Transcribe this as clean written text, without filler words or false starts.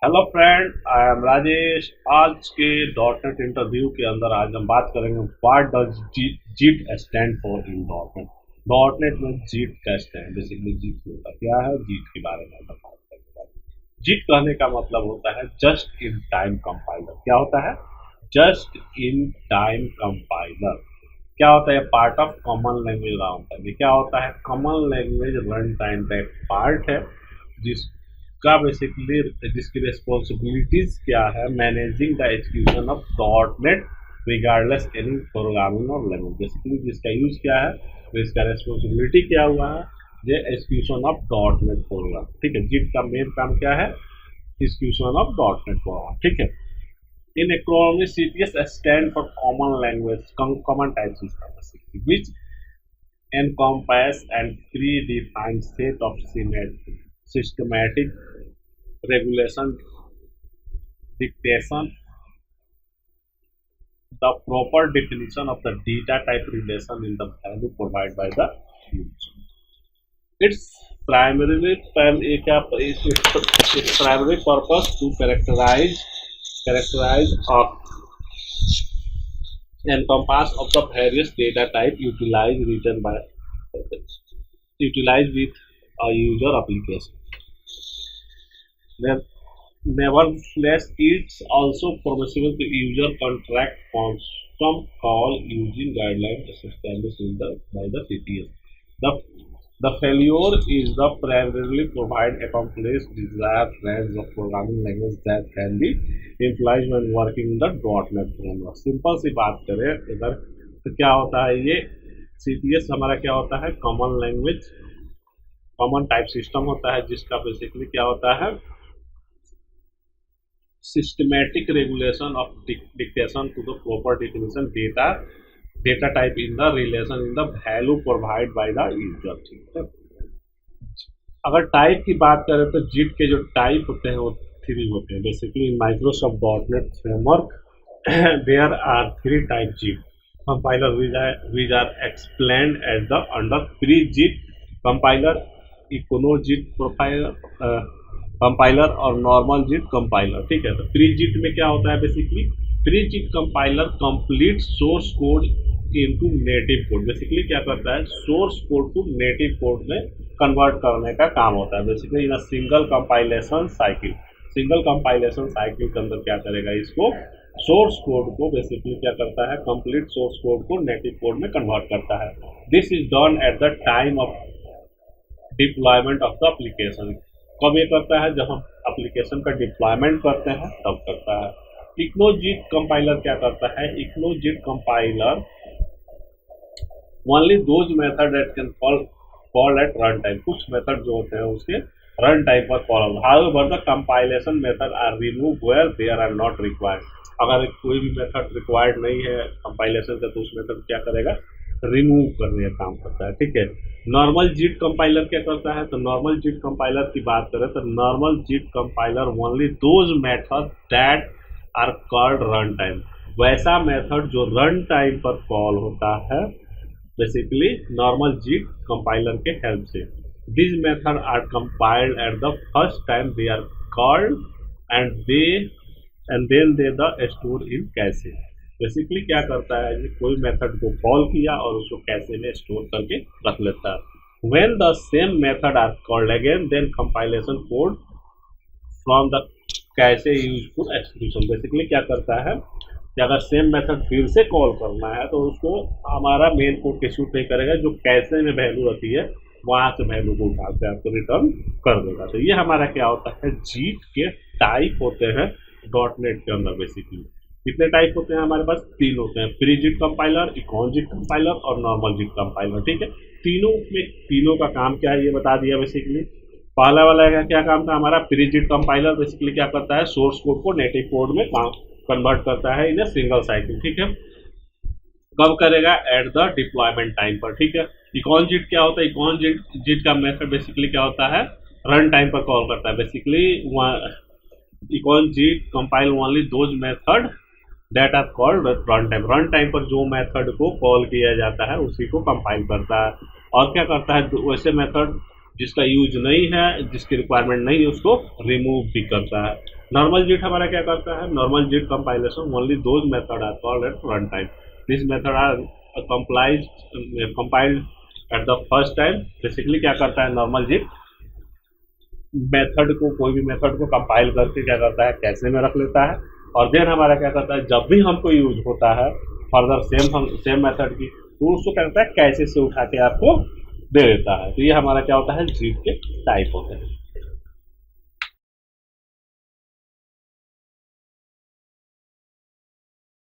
Hello friend, I am Rajesh. आज के dot net interview के अंदर आज हम बात करेंगे what does JIT stand for in dot net. Dot net में जीट का स्टैंड बेसिकली जीट होता क्या है, जीट के बारे में हम बात करेंगे। जीट कहने का मतलब होता है जस्ट इन टाइम कंपाइलर। क्या होता है? Just in time compiler. क्या होता है? Part of common language round time. ये क्या होता है? कॉमन लैंग्वेज रन टाइम का एक पार्ट है जिसका बेसिकली जिसकी रिस्पॉन्सिबिलिटीज क्या है, managing the execution of dot net regardless any programming और लैंग्वेज। बेसिकली जिसका यूज क्या है, तो इसका रिस्पॉन्सिबिलिटी क्या हुआ है, ये execution of dot net program. ठीक है, जिट का मेन काम क्या है? Execution of dot net program. ठीक है, in economy CTS stand for common language common type system basically, which encompass and predefined set of systematic regulation dictation the proper definition of the data type relation in the value provided by the user. Its its primary purpose to characterize or encompass of the various data type utilized with a user application. Nevertheless, it's also permissible to user contract constant call using guidelines established by the CTS. The the failure is the primarily provide accomplish desired range of programming language that can be utilized when working in the .NET framework. Simple सी बात करें इधर तो क्या होता है, ये CTS हमारा क्या होता है? Common language common type system होता है, जिसका बेसिकली क्या होता है? Systematic regulation of dictation to the proper definition data type in the relation in the value provided by the user। ठीक है, अगर टाइप की बात करें तो जिट के जो टाइप होते हैं वो थ्री होते हैं basically in Microsoft dot net framework. There are three type JIT compiler which are explained as the under pre JIT compiler, econo JIT compiler और नॉर्मल जिट कंपाइलर। ठीक है, तो प्री जिट में क्या होता है? Basically pre JIT compiler complete source code into native code. Basically क्या करता है? सोर्स कोड को नेटिव कोड में कन्वर्ट करने का काम होता है basically in a single compilation cycle. Single compilation cycle के अंदर क्या करेगा? इसको सोर्स कोड को बेसिकली क्या करता है? कंप्लीट सोर्स कोड को नेटिव कोड में कन्वर्ट करता है। This is done at the time of deployment of the application. कब ये करता है? जब हम एप्लीकेशन का डिप्लॉयमेंट करते हैं तब करता है। इक्नोजिट कंपाइलर क्या करता है? Econo JIT compiler only those method that can call at run time. कुछ मेथड जो होते हैं उसके रन टाइम पर call. However the compilation method are remove where there are not required. अगर कोई भी मेथड रिक्वायर्ड नहीं है कंपाइलेशन का तो उस मेथड क्या करेगा? रिमूव करने का काम करता है। ठीक है, नॉर्मल जिट कंपाइलर क्या करता है? तो नॉर्मल जिट कंपाइलर की बात करें तो normal JIT compiler only those method that are called run time. वैसा मेथड जो रन टाइम पर कॉल होता है बेसिकली नॉर्मल जिट कंपाइलर के हेल्प से। This method are compiled at the first time they are called and then they the store in cache. Basically क्या करता है कि कोई मेथड को कॉल किया और उसको कैशे में स्टोर करके रख लेता है। When the same method are called again then compilation code from the cache useful execution. Basically क्या करता है कि अगर सेम मेथड फिर से कॉल करना है तो उसको हमारा मेन कोड के शूट नहीं करेगा, जो कैशे में वैल्यू रहती है वहाँ से वैल्यू को उठा के आपको रिटर्न कर देगा। तो ये हमारा क्या होता है? जीट के टाइप होते हैं डॉट नेट के अंदर। बेसिकली कितने टाइप होते हैं हमारे पास? तीन होते हैं, pre JIT compiler, icon जिट compiler और नॉर्मल जिट कंपाइलर। ठीक है, तीनों का काम क्या है ये बता दिया। बेसिकली पहला वाला का क्या काम था हमारा? प्री जिट कंपाइलर बेसिकली क्या करता है? सोर्स कोड को नेटिव कोड में कन्वर्ट करता है इन ए सिंगल साइकिल। ठीक है, कब करेगा? एट द डिप्लॉयमेंट टाइम पर। ठीक है, इकॉन जिट क्या होता है? इकॉन जिट का मेथड बेसिकली क्या होता है? रन टाइम पर कॉल करता है। Basically econ JIT compile only those method that are called run time. Run time पर जो मेथड को कॉल किया जाता है उसी को कंपाइल करता है। और क्या करता है? वैसे मेथड जिसका यूज नहीं है, जिसकी रिक्वायरमेंट नहीं है, उसको रिमूव भी करता है। नॉर्मल JIT हमारा क्या करता है, normal JIT compilation only those method are called at run time, this method are compiled at the first time. Basically क्या करता है नॉर्मल JIT, मेथड को, कोई भी मेथड को कंपाइल करके क्या करता है कैशे में रख लेता है, और देन हमारा क्या करता है जब भी हमको यूज होता है फर्दर सेम मेथड की, तो उसको क्या करता है कैशे से उठा के आपको दे देता है। तो ये हमारा क्या होता है JIT के टाइप होते हैं।